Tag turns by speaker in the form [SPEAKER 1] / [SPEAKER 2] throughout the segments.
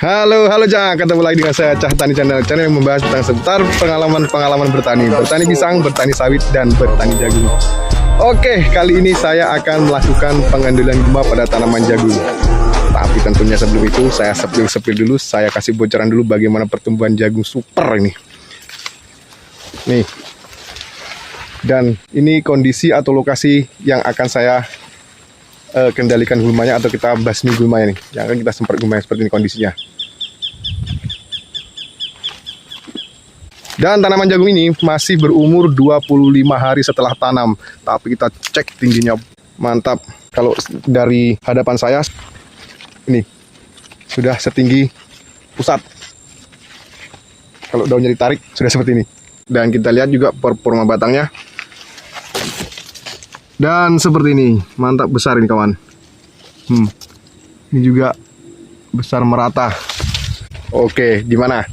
[SPEAKER 1] Halo Cah, ketemu lagi dengan saya Cah Tani Channel yang membahas tentang seputar pengalaman bertani pisang, bertani sawit, dan bertani jagung. Oke, kali ini saya akan melakukan pengendalian gulma pada tanaman jagung. Tapi tentunya sebelum itu saya sepil dulu, saya kasih bocoran dulu bagaimana pertumbuhan jagung super ini. Nih. Dan ini kondisi atau lokasi yang akan saya kendalikan gulmanya atau kita basmi gulmanya nih. Yang akan kita semprot gulmanya seperti ini kondisinya. Dan tanaman jagung ini masih berumur 25 hari setelah tanam. Tapi kita cek tingginya, mantap. Kalau dari hadapan saya, ini sudah setinggi pusat. Kalau daunnya ditarik, sudah seperti ini. Dan kita lihat juga performa batangnya. Dan seperti ini, mantap, besar ini kawan. Ini juga besar merata. Oke, gimana?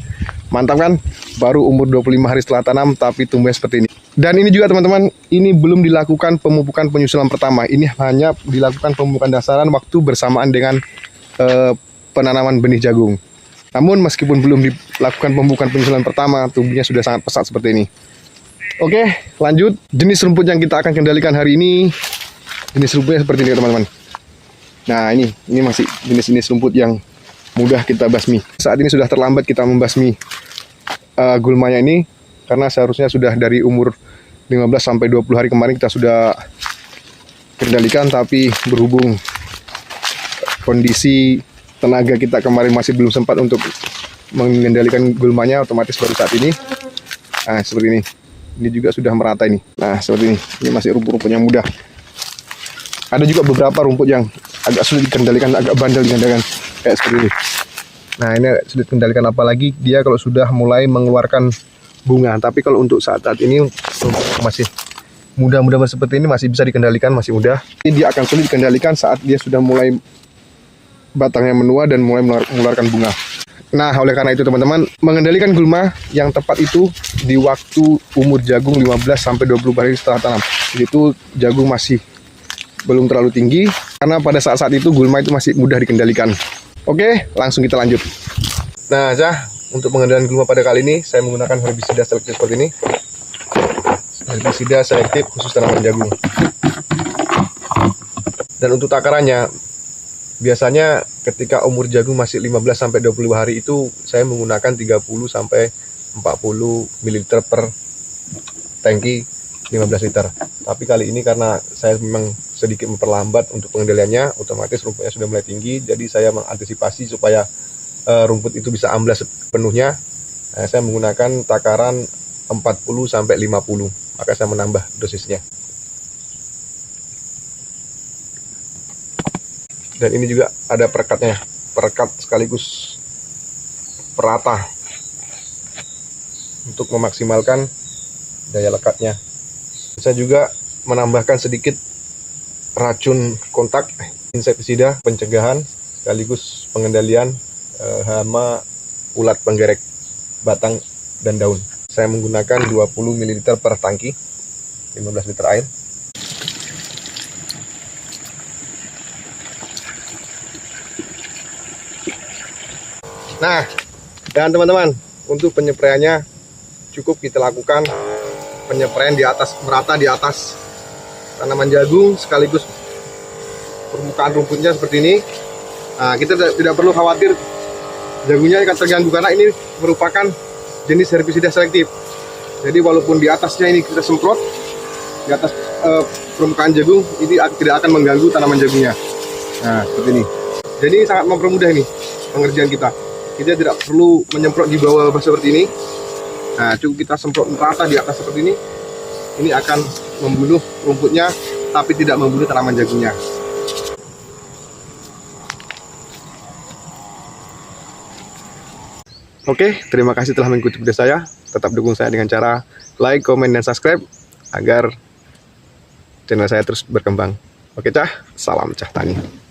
[SPEAKER 1] Mantap kan? Baru umur 25 hari setelah tanam, tapi tumbuhnya seperti ini. Dan ini juga teman-teman, ini belum dilakukan pemupukan penyusulan pertama. Ini hanya dilakukan pemupukan dasaran waktu bersamaan dengan penanaman benih jagung. Namun meskipun belum dilakukan pemupukan penyusulan pertama, tumbuhnya sudah sangat pesat seperti ini. Oke, lanjut. Jenis rumput yang kita akan kendalikan hari ini, jenis rumputnya seperti ini teman-teman. Nah ini masih jenis-jenis rumput yang mudah kita basmi. Saat ini sudah terlambat kita membasmi gulmanya ini, karena seharusnya sudah dari umur 15 sampai 20 hari kemarin kita sudah kendalikan, tapi berhubung kondisi tenaga kita kemarin masih belum sempat untuk mengendalikan gulmanya, otomatis baru saat ini. Nah seperti ini. Ini juga sudah merata ini. Nah seperti ini. Ini masih rumput-rumput yang mudah. Ada juga beberapa rumput yang agak sulit dikendalikan, agak bandel dikendalikan, kayak seperti ini. Nah ini sulit dikendalikan, apalagi dia kalau sudah mulai mengeluarkan bunga. Tapi kalau untuk saat ini masih muda-muda seperti ini masih bisa dikendalikan, masih mudah. Ini dia akan sulit dikendalikan saat dia sudah mulai batangnya menua dan mulai mengeluarkan bunga. Nah oleh karena itu teman-teman, mengendalikan gulma yang tepat itu di waktu umur jagung 15 sampai 20 hari setelah tanam. Itu jagung masih belum terlalu tinggi, karena pada saat itu gulma itu masih mudah dikendalikan. Oke, langsung kita lanjut. Nah, untuk pengendalian gulma pada kali ini saya menggunakan herbisida selektif seperti ini. Herbisida selektif khusus tanaman jagung. Dan untuk takarannya, biasanya ketika umur jagung masih 15 sampai 20 hari itu saya menggunakan 30 sampai 40 ml per tangki 15 liter. Tapi kali ini karena saya memang sedikit memperlambat untuk pengendaliannya, otomatis rumputnya sudah mulai tinggi, jadi saya mengantisipasi supaya rumput itu bisa amblas sepenuhnya. Saya menggunakan takaran 40 sampai 50, maka saya menambah dosisnya. Dan ini juga ada perekatnya, perekat sekaligus perata untuk memaksimalkan daya lekatnya. Saya juga menambahkan sedikit racun kontak, insektisida pencegahan sekaligus pengendalian hama ulat penggerek batang dan daun. Saya menggunakan 20 ml per tangki 15 liter air. Nah, dan teman-teman, untuk penyepraiannya cukup kita lakukan penyepraian di atas, merata di atas tanaman jagung sekaligus permukaan rumputnya seperti ini. Nah, kita tidak perlu khawatir jagungnya akan terganggu karena ini merupakan jenis herbisida selektif. Jadi walaupun di atasnya ini kita semprot di atas permukaan jagung, ini tidak akan mengganggu tanaman jagungnya. Nah, seperti ini. Jadi sangat mempermudah ini pengerjaan kita. Kita tidak perlu menyemprot di bawah seperti ini. Nah, cukup kita semprot merata di atas seperti ini. Ini akan membunuh rumputnya, tapi tidak membunuh tanaman jagungnya. Oke, terima kasih telah mengikuti video saya. Tetap dukung saya dengan cara like, komen, dan subscribe agar channel saya terus berkembang. Oke, salam Cah Tani.